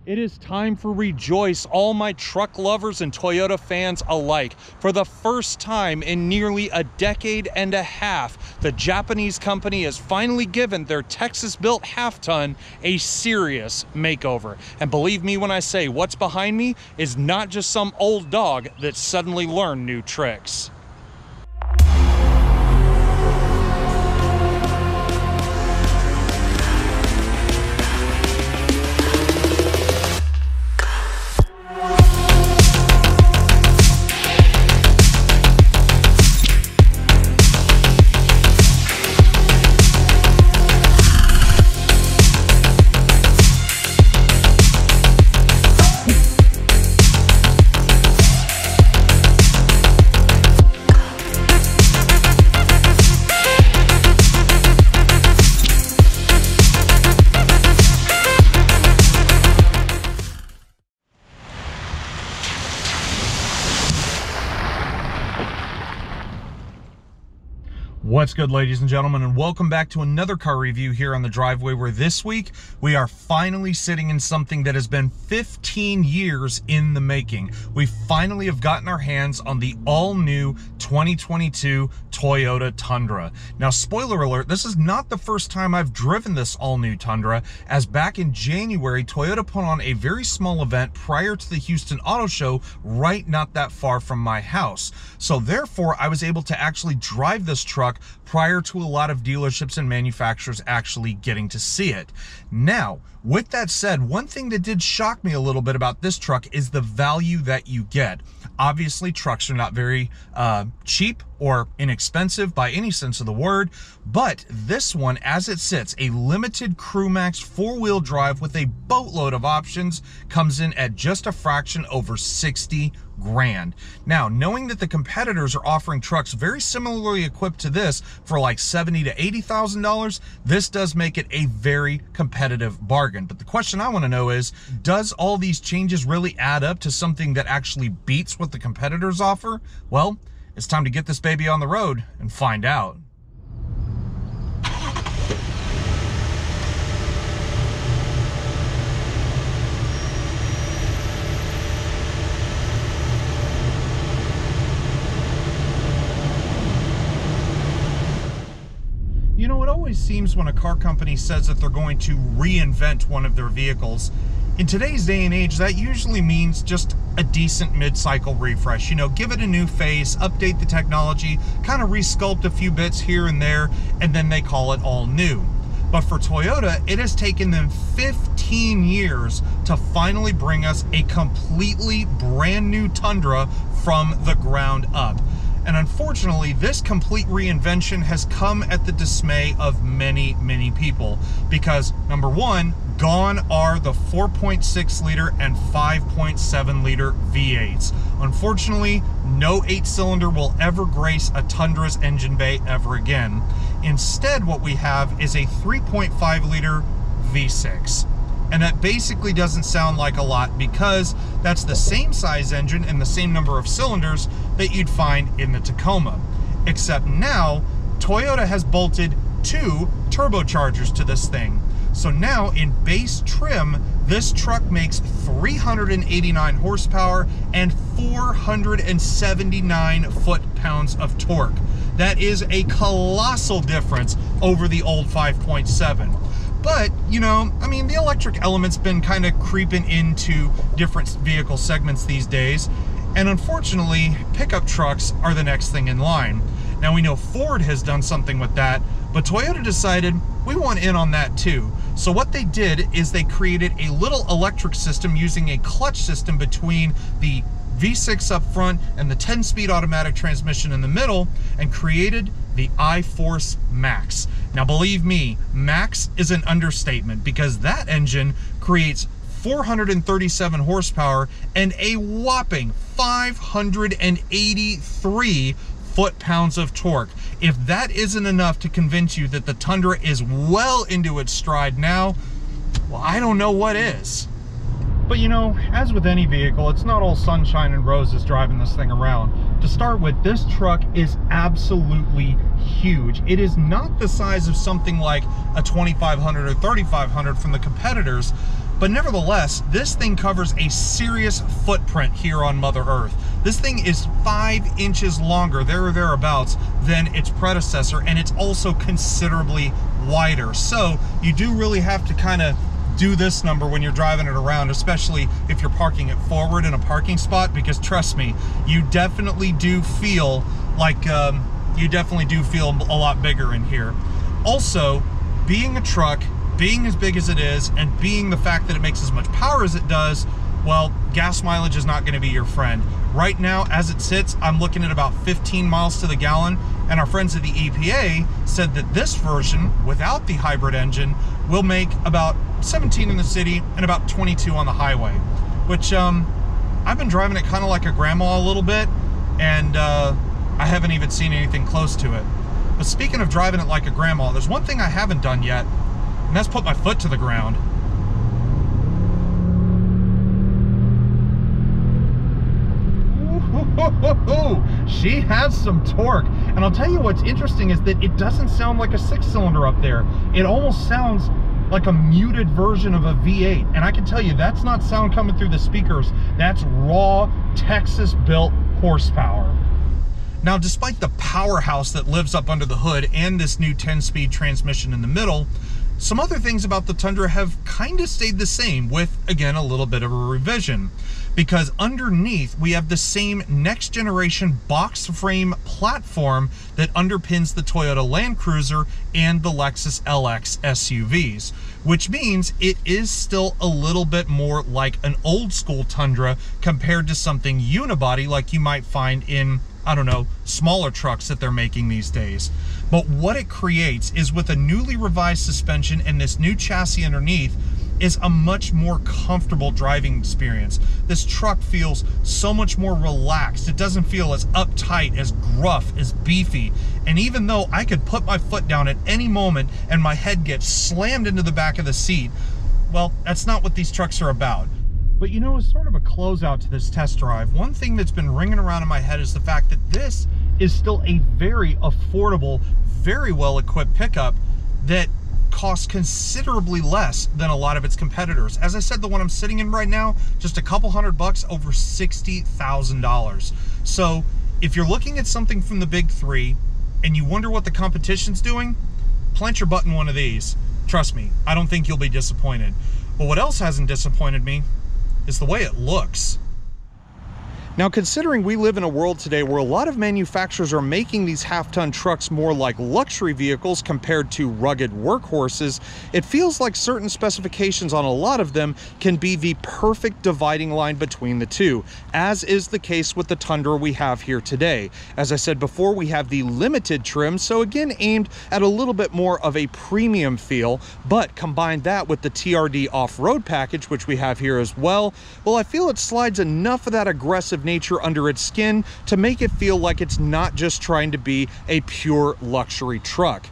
It is time for rejoice, all my truck lovers and Toyota fans alike. For the first time in nearly a decade and a half, the Japanese company has finally given their Texas-built half-ton a serious makeover. And believe me when I say what's behind me is not just some old dog that suddenly learned new tricks. What's good, ladies and gentlemen, and welcome back to another car review here on the driveway, where this week we are finally sitting in something that has been 15 years in the making. We finally have gotten our hands on the all-new 2022 Toyota Tundra. Now, spoiler alert, this is not the first time I've driven this all-new Tundra, as back in January, Toyota put on a very small event prior to the Houston Auto Show, right not that far from my house. So therefore, I was able to actually drive this truck prior to a lot of dealerships and manufacturers actually getting to see it. Now, with that said, one thing that did shock me a little bit about this truck is the value that you get. Obviously, trucks are not very cheap or inexpensive by any sense of the word, but this one, as it sits, a limited CrewMax four-wheel drive with a boatload of options, comes in at just a fraction over 60 grand. Now, knowing that the competitors are offering trucks very similarly equipped to this for like $70,000 to $80,000, this does make it a very competitive bargain. But the question I want to know is, does all these changes really add up to something that actually beats what the competitors offer? Well, it's time to get this baby on the road and find out. You know, it always seems when a car company says that they're going to reinvent one of their vehicles, in today's day and age, that usually means just a decent mid-cycle refresh. You know, give it a new face, update the technology, kind of resculpt a few bits here and there, and then they call it all new. But for Toyota, it has taken them 15 years to finally bring us a completely brand new Tundra from the ground up. And unfortunately, this complete reinvention has come at the dismay of many, many people, because number one, gone are the 4.6 liter and 5.7 liter V8s. Unfortunately, no 8-cylinder will ever grace a Tundra's engine bay ever again. Instead, what we have is a 3.5 liter V6. And that basically doesn't sound like a lot, because that's the same size engine and the same number of cylinders that you'd find in the Tacoma. Except now, Toyota has bolted 2 turbochargers to this thing. So now in base trim, this truck makes 389 horsepower and 479 foot-pounds of torque. That is a colossal difference over the old 5.7. But, you know, I mean, the electric element's been kind of creeping into different vehicle segments these days, and unfortunately, pickup trucks are the next thing in line. Now, we know Ford has done something with that, but Toyota decided we want in on that too. So what they did is they created a little electric system using a clutch system between the V6 up front and the 10-speed automatic transmission in the middle, and created the iForce Max. Now, believe me, Max is an understatement, because that engine creates 437 horsepower and a whopping 583 foot-pounds of torque. If that isn't enough to convince you that the Tundra is well into its stride now, well, I don't know what is. But you know, as with any vehicle, it's not all sunshine and roses driving this thing around. To start with, this truck is absolutely huge. It is not the size of something like a 2500 or 3500 from the competitors, But nevertheless, this thing covers a serious footprint here on Mother Earth. This thing is 5 inches longer, there or thereabouts, than its predecessor, and it's also considerably wider. So you do really have to kind of do this number when you're driving it around, especially if you're parking it forward in a parking spot, because trust me, you definitely do feel like, a lot bigger in here. Also, being a truck, being as big as it is, and being the fact that it makes as much power as it does, well, gas mileage is not going to be your friend. Right now, as it sits, I'm looking at about 15 miles to the gallon, and our friends at the EPA said that this version, without the hybrid engine, will make about 17 in the city and about 22 on the highway, which I've been driving it kind of like a grandma a little bit, and I haven't even seen anything close to it. But speaking of driving it like a grandma, there's one thing I haven't done yet, and that's put my foot to the ground. She has some torque. And I'll tell you what's interesting is that it doesn't sound like a 6-cylinder up there. It almost sounds like a muted version of a V8. And I can tell you, that's not sound coming through the speakers. That's raw, Texas-built horsepower. Now, despite the powerhouse that lives up under the hood and this new 10-speed transmission in the middle, some other things about the Tundra have kind of stayed the same, with, again, a little bit of a revision. Because underneath, we have the same next-generation box frame platform that underpins the Toyota Land Cruiser and the Lexus LX SUVs, which means it is still a little bit more like an old-school Tundra compared to something unibody like you might find in, I don't know, smaller trucks that they're making these days. But what it creates is, with a newly revised suspension and this new chassis underneath, is a much more comfortable driving experience. This truck feels so much more relaxed. It doesn't feel as uptight, as gruff, as beefy. And even though I could put my foot down at any moment and my head gets slammed into the back of the seat, well, that's not what these trucks are about. But you know, as sort of a closeout to this test drive, one thing that's been ringing around in my head is the fact that this is still a very affordable, very well-equipped pickup that costs considerably less than a lot of its competitors. As I said, the one I'm sitting in right now, just a couple $100, over $60,000. So if you're looking at something from the big three and you wonder what the competition's doing, plant your butt in one of these. Trust me, I don't think you'll be disappointed. But what else hasn't disappointed me is the way it looks. Now, considering we live in a world today where a lot of manufacturers are making these half-ton trucks more like luxury vehicles compared to rugged workhorses, it feels like certain specifications on a lot of them can be the perfect dividing line between the two, as is the case with the Tundra we have here today. As I said before, we have the limited trim, so again aimed at a little bit more of a premium feel, but combine that with the TRD off-road package, which we have here as well, I feel it slides enough of that aggressive nature under its skin to make it feel like it's not just trying to be a pure luxury truck.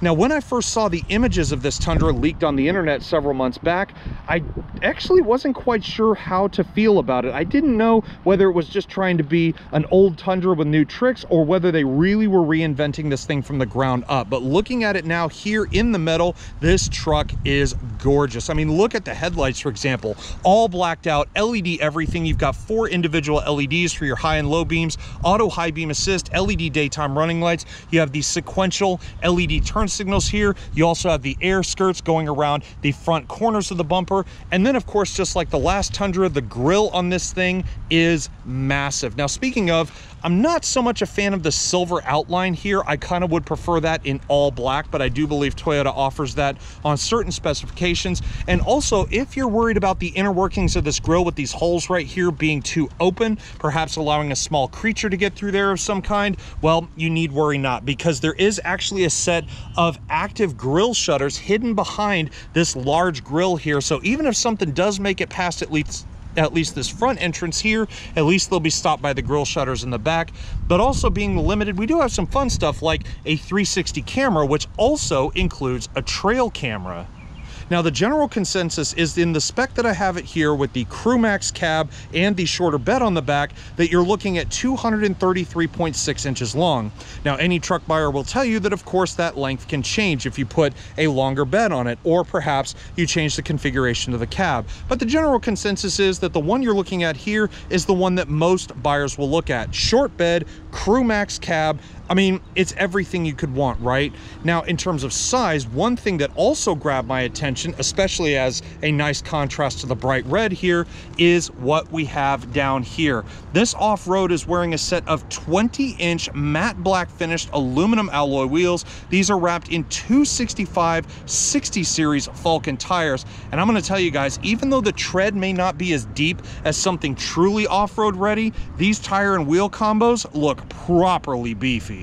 Now, when I first saw the images of this Tundra leaked on the internet several months back, I actually wasn't quite sure how to feel about it. I didn't know whether it was just trying to be an old Tundra with new tricks or whether they really were reinventing this thing from the ground up. But looking at it now here in the metal, this truck is gorgeous. I mean, look at the headlights, for example, all blacked out, LED everything. You've got 4 individual LEDs for your high and low beams, auto high beam assist, LED daytime running lights. You have the sequential LED turn signals here. You also have the air skirts going around the front corners of the bumper. And then, of course, just like the last Tundra, the grille on this thing is massive. Now, speaking of, I'm not so much a fan of the silver outline here. I kind of would prefer that in all black, but I do believe Toyota offers that on certain specifications. And also, if you're worried about the inner workings of this grille with these holes right here being too open, perhaps allowing a small creature to get through there of some kind, well, you need worry not, because there is actually a set of active grille shutters hidden behind this large grille here. So even if something does make it past at least this front entrance here, at least they'll be stopped by the grille shutters in the back. But also, being limited, we do have some fun stuff like a 360 camera, which also includes a trail camera. Now, the general consensus is in the spec that I have it here with the CrewMax cab and the shorter bed on the back that you're looking at 233.6 inches long. Now, any truck buyer will tell you that, of course, that length can change if you put a longer bed on it, or perhaps you change the configuration of the cab. But the general consensus is that the one you're looking at here is the one that most buyers will look at. Short bed, CrewMax cab. I mean, it's everything you could want, right? Now, in terms of size, one thing that also grabbed my attention, especially as a nice contrast to the bright red here, is what we have down here. This off-road is wearing a set of 20-inch matte black finished aluminum alloy wheels. These are wrapped in 265/60 series Falcon tires. And I'm gonna tell you guys, even though the tread may not be as deep as something truly off-road ready, these tire and wheel combos look properly beefy.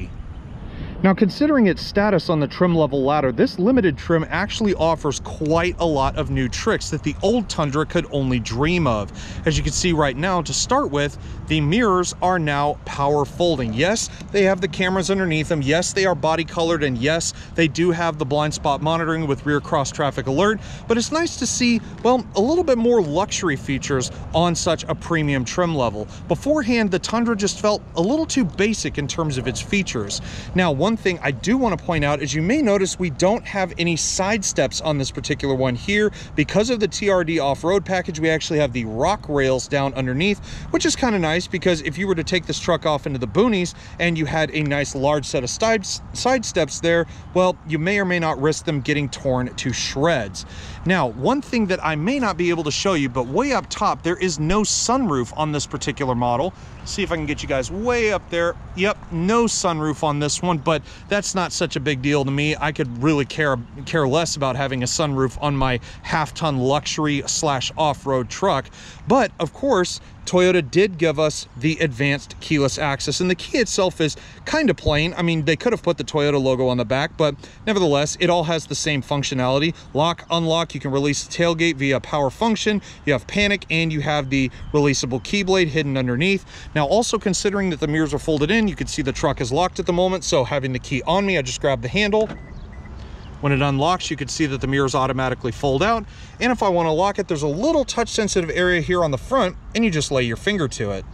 Now, considering its status on the trim level ladder, this limited trim actually offers quite a lot of new tricks that the old Tundra could only dream of. As you can see right now, to start with, the mirrors are now power folding. Yes, they have the cameras underneath them. Yes, they are body colored, and yes, they do have the blind spot monitoring with rear cross traffic alert, but it's nice to see, well, a little bit more luxury features on such a premium trim level. Beforehand, the Tundra just felt a little too basic in terms of its features. Now, one thing I do want to point out is you may notice we don't have any side steps on this particular one here. Because of the TRD off-road package, we actually have the rock rails down underneath, which is kind of nice because if you were to take this truck off into the boonies and you had a nice large set of side steps there, well, you may or may not risk them getting torn to shreds. Now, one thing that I may not be able to show you, but way up top, there is no sunroof on this particular model. See if I can get you guys way up there. Yep, no sunroof on this one, but that's not such a big deal to me. I could really care less about having a sunroof on my half-ton luxury / off-road truck. But of course, Toyota did give us the advanced keyless access, and the key itself is kind of plain. I mean, they could have put the Toyota logo on the back, but nevertheless, it all has the same functionality. Lock, unlock, you can release the tailgate via power function, you have panic, and you have the releasable key blade hidden underneath. Now, also considering that the mirrors are folded in, you can see the truck is locked at the moment, so having the key on me, I just grab the handle. When it unlocks, you can see that the mirrors automatically fold out. And if I want to lock it, there's a little touch sensitive area here on the front, and you just lay your finger to it.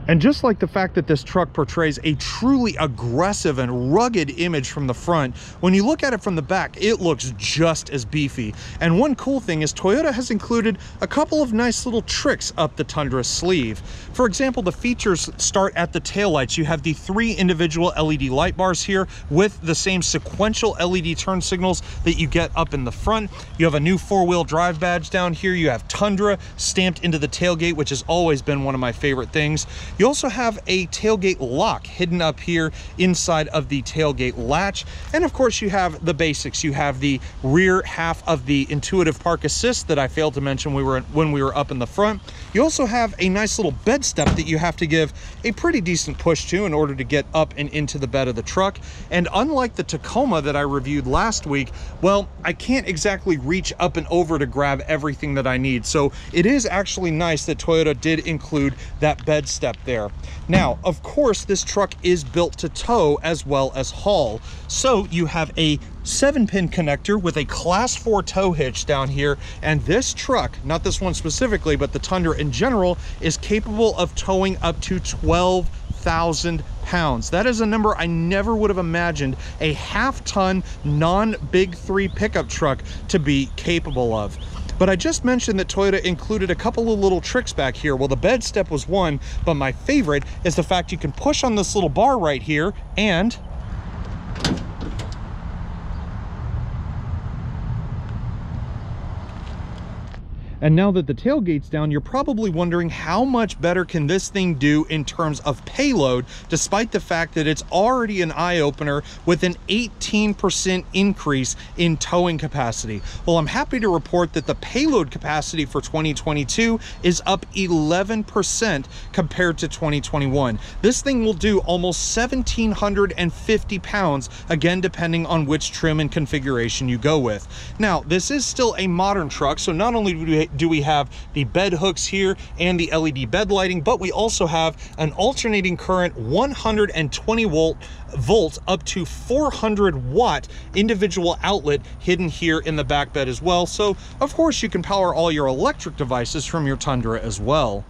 And just like the fact that this truck portrays a truly aggressive and rugged image from the front, when you look at it from the back, it looks just as beefy. And one cool thing is Toyota has included a couple of nice little tricks up the Tundra's sleeve. For example, the features start at the taillights. You have the 3 individual LED light bars here with the same sequential LED turn signals that you get up in the front. You have a new 4-wheel drive badge down here. You have Tundra stamped into the tailgate, which has always been one of my favorite things. You also have a tailgate lock hidden up here inside of the tailgate latch. And of course, you have the basics. You have the rear half of the intuitive park assist that I failed to mention when we were up in the front. You also have a nice little bed step that you have to give a pretty decent push to in order to get up and into the bed of the truck. And unlike the Tacoma that I reviewed last week, well, I can't exactly reach up and over to grab everything that I need. So it is actually nice that Toyota did include that bed step there. Now, of course, this truck is built to tow as well as haul. So you have a 7-pin connector with a class 4 tow hitch down here, and this truck, not this one specifically, but the Tundra in general, is capable of towing up to 12,000 pounds. That is a number I never would have imagined a half-ton non-Big 3 pickup truck to be capable of. But I just mentioned that Toyota included a couple of little tricks back here. Well, the bed step was one, but my favorite is the fact you can push on this little bar right here and And now that the tailgate's down, you're probably wondering how much better can this thing do in terms of payload, despite the fact that it's already an eye-opener with an 18% increase in towing capacity. Well, I'm happy to report that the payload capacity for 2022 is up 11% compared to 2021. This thing will do almost 1,750 pounds, again, depending on which trim and configuration you go with. Now, this is still a modern truck, so not only do we have the bed hooks here and the LED bed lighting, but we also have an alternating current 120 volt up to 400 watt individual outlet hidden here in the back bed as well. So of course you can power all your electric devices from your Tundra as well.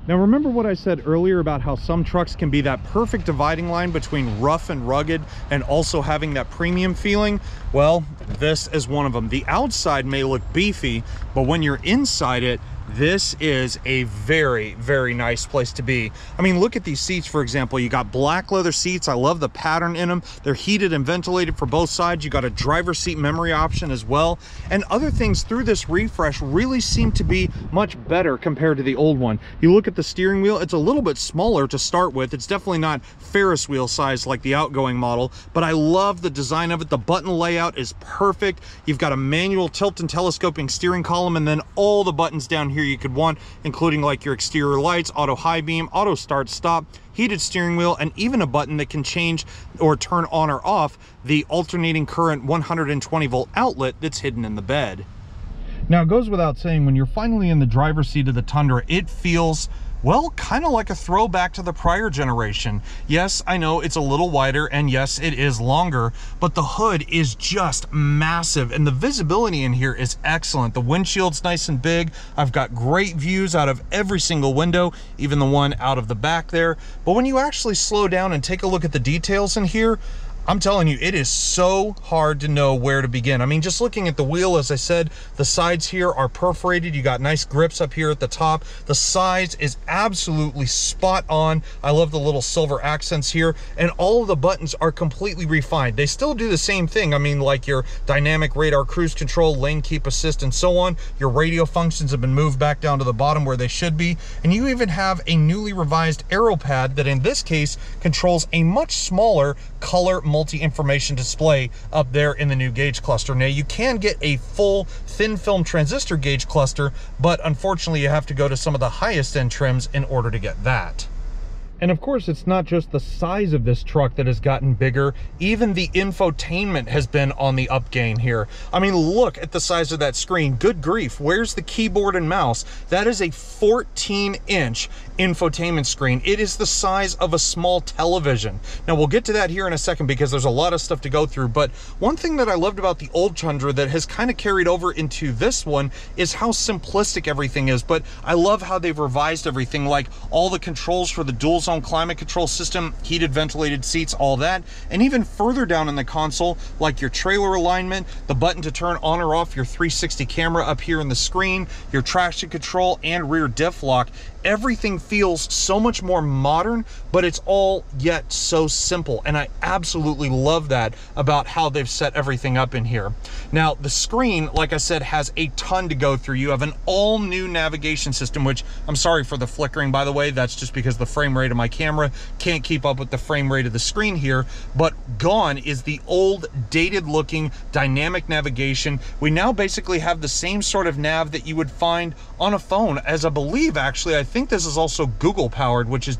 Now remember what I said earlier about how some trucks can be that perfect dividing line between rough and rugged and also having that premium feeling? Well, this is one of them. The outside may look beefy, but when you're inside it, this is a very, very nice place to be. I mean, look at these seats, for example. You got black leather seats. I love the pattern in them. They're heated and ventilated for both sides. You got a driver's seat memory option as well. And other things through this refresh really seem to be much better compared to the old one. You look at the steering wheel, it's a little bit smaller to start with. It's definitely not Ferris wheel size like the outgoing model, but I love the design of it. The button layout is perfect. You've got a manual tilt and telescoping steering column, and then all the buttons down here you could want, including like your exterior lights, auto high beam, auto start stop, heated steering wheel, and even a button that can change or turn on or off the alternating current 120 volt outlet that's hidden in the bed. Now it goes without saying, when you're finally in the driver's seat of the Tundra, it feels, well, kind of like a throwback to the prior generation. Yes, I know it's a little wider, and yes, it is longer, but the hood is just massive, and the visibility in here is excellent. The windshield's nice and big. I've got great views out of every single window, even the one out of the back there. But when you actually slow down and take a look at the details in here, I'm telling you, it is so hard to know where to begin. I mean, just looking at the wheel, as I said, the sides here are perforated. You got nice grips up here at the top. The size is absolutely spot on. I love the little silver accents here, and all of the buttons are completely refined. They still do the same thing. I mean, like your dynamic radar cruise control, lane keep assist, and so on. Your radio functions have been moved back down to the bottom where they should be. And you even have a newly revised aero pad that in this case controls a much smaller color multi-information display up there in the new gauge cluster. Now you can get a full thin film transistor gauge cluster, but unfortunately you have to go to some of the highest end trims in order to get that. And of course, it's not just the size of this truck that has gotten bigger. Even the infotainment has been on the upgain here. I mean, look at the size of that screen. Good grief, where's the keyboard and mouse? That is a 14-inch infotainment screen. It is the size of a small television. Now, we'll get to that here in a second because there's a lot of stuff to go through. But one thing that I loved about the old Tundra that has kind of carried over into this one is how simplistic everything is. But I love how they've revised everything, like all the controls for the dual zone climate control system, heated ventilated seats, all that. And even further down in the console, like your trailer alignment, the button to turn on or off your 360 camera up here in the screen, your traction control and rear diff lock. Everything feels so much more modern, but it's all yet so simple. And I absolutely love that about how they've set everything up in here. Now, the screen, like I said, has a ton to go through. You have an all new navigation system, which I'm sorry for the flickering, by the way. That's just because the frame rate of my camera can't keep up with the frame rate of the screen here. But gone is the old dated looking dynamic navigation. We now basically have the same sort of nav that you would find on a phone, as I believe, actually, I think this is also Google powered, which is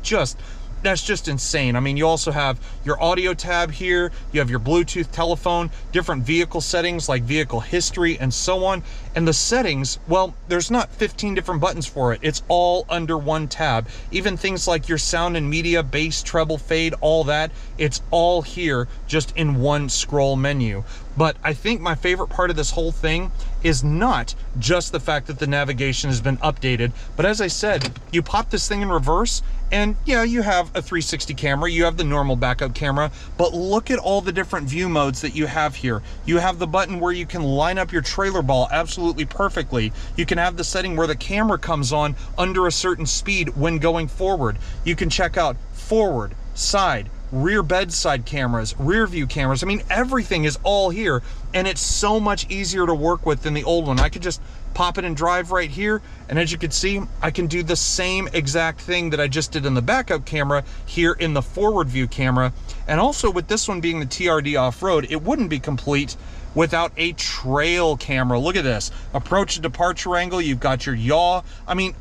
that's just insane. I mean, you also have your audio tab here, you have your Bluetooth telephone, different vehicle settings like vehicle history and so on. And the settings, well, there's not 15 different buttons for it. It's all under one tab. Even things like your sound and media, bass, treble, fade, all that, it's all here just in one scroll menu. But I think my favorite part of this whole thing is not just the fact that the navigation has been updated, but as I said, you pop this thing in reverse and yeah, you have a 360 camera, you have the normal backup camera, but look at all the different view modes that you have here. You have the button where you can line up your trailer ball absolutely perfectly. You can have the setting where the camera comes on under a certain speed when going forward. You can check out forward, side, rear bedside cameras, rear view cameras. I mean, everything is all here, and it's so much easier to work with than the old one. I could just pop it and drive right here, and as you can see, I can do the same exact thing that I just did in the backup camera here in the forward view camera. And also with this one being the TRD off-road, it wouldn't be complete without a trail camera. Look at this, approach and departure angle, you've got your yaw. I mean,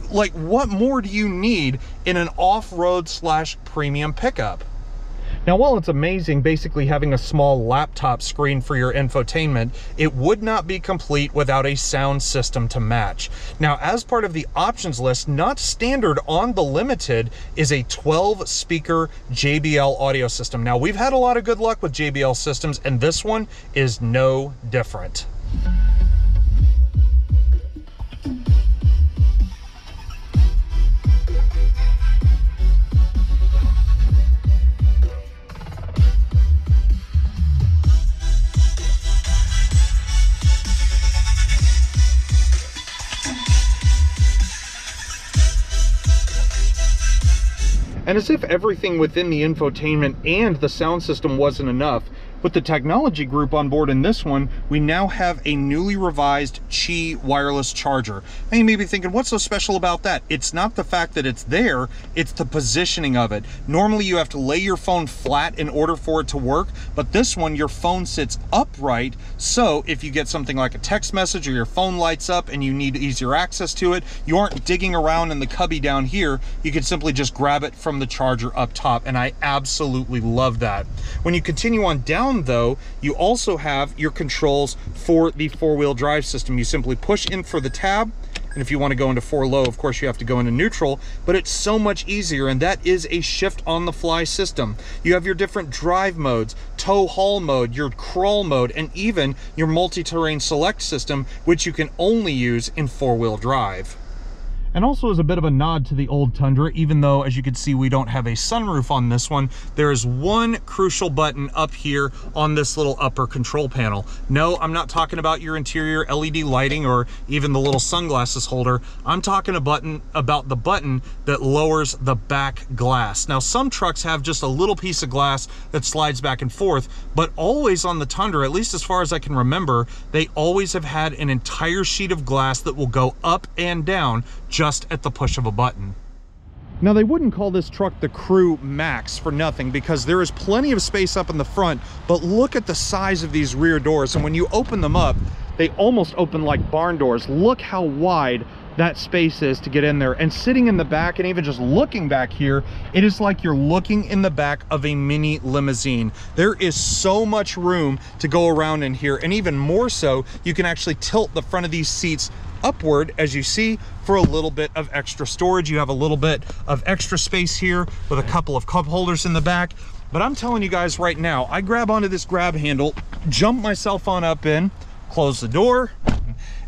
like, what more do you need in an off-road / premium pickup? Now, while it's amazing basically having a small laptop screen for your infotainment, it would not be complete without a sound system to match. Now, as part of the options list, not standard on the Limited, is a 12-speaker JBL audio system. Now, we've had a lot of good luck with JBL systems, and this one is no different. And as if everything within the infotainment and the sound system wasn't enough, with the technology group on board in this one, we now have a newly revised Qi wireless charger. And you may be thinking, what's so special about that? It's not the fact that it's there, it's the positioning of it. Normally you have to lay your phone flat in order for it to work, but this one, your phone sits upright, so if you get something like a text message or your phone lights up and you need easier access to it, you aren't digging around in the cubby down here, you can simply just grab it from the charger up top, and I absolutely love that. When you continue on down though, you also have your controls for the four-wheel drive system. You simply push in for the tab, and if you want to go into 4 low, of course you have to go into neutral, but it's so much easier, and that is a shift on the fly system. You have your different drive modes, tow haul mode, your crawl mode, and even your multi-terrain select system, which you can only use in 4-wheel drive. And also as a bit of a nod to the old Tundra, even though, as you can see, we don't have a sunroof on this one, there is one crucial button up here on this little upper control panel. No, I'm not talking about your interior LED lighting or even the little sunglasses holder. I'm talking about the button that lowers the back glass. Now, some trucks have just a little piece of glass that slides back and forth, but always on the Tundra, at least as far as I can remember, they always have had an entire sheet of glass that will go up and down just at the push of a button. Now, they wouldn't call this truck the CrewMax for nothing, because there is plenty of space up in the front, but look at the size of these rear doors, and when you open them up, they almost open like barn doors. Look how wide that space is to get in there. And sitting in the back, and even just looking back here, it is like you're looking in the back of a mini limousine. There is so much room to go around in here, and even more so, you can actually tilt the front of these seats upward, as you see, for a little bit of extra storage. You have a little bit of extra space here with a couple of cup holders in the back. But I'm telling you guys right now, I grab onto this grab handle, jump myself on up in, close the door,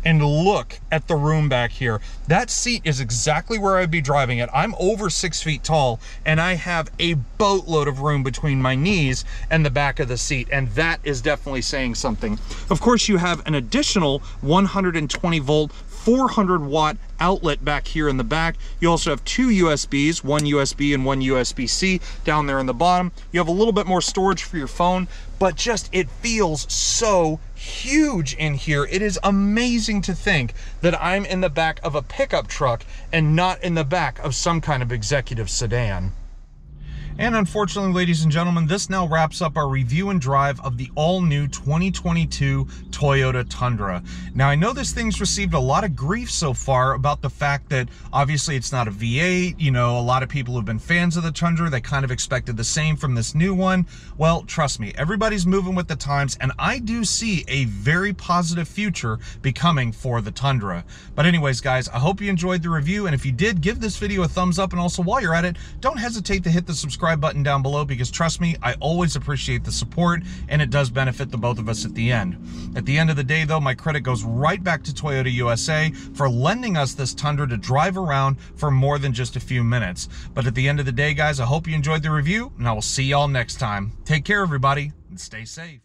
and look at the room back here. That seat is exactly where I'd be driving it. I'm over 6 feet tall, and I have a boatload of room between my knees and the back of the seat, and that is definitely saying something. Of course, you have an additional 120 volt, 400 watt outlet back here in the back. You also have 2 USBs, one USB and one USB-C down there in the bottom. You have a little bit more storage for your phone, but just, it feels so huge in here. It is amazing to think that I'm in the back of a pickup truck and not in the back of some kind of executive sedan. And unfortunately, ladies and gentlemen, this now wraps up our review and drive of the all-new 2022 Toyota Tundra. Now, I know this thing's received a lot of grief so far about the fact that obviously it's not a V8. You know, a lot of people who've been fans of the Tundra, they kind of expected the same from this new one. Well, trust me, everybody's moving with the times, and I do see a very positive future becoming for the Tundra. But anyways, guys, I hope you enjoyed the review, and if you did, give this video a thumbs up, and also while you're at it, don't hesitate to hit the subscribe button down below, because trust me, I always appreciate the support, and it does benefit the both of us at the end. At the end of the day, though, my credit goes right back to Toyota USA for lending us this Tundra to drive around for more than just a few minutes. But at the end of the day, guys, I hope you enjoyed the review, and I will see y'all next time. Take care, everybody, and stay safe.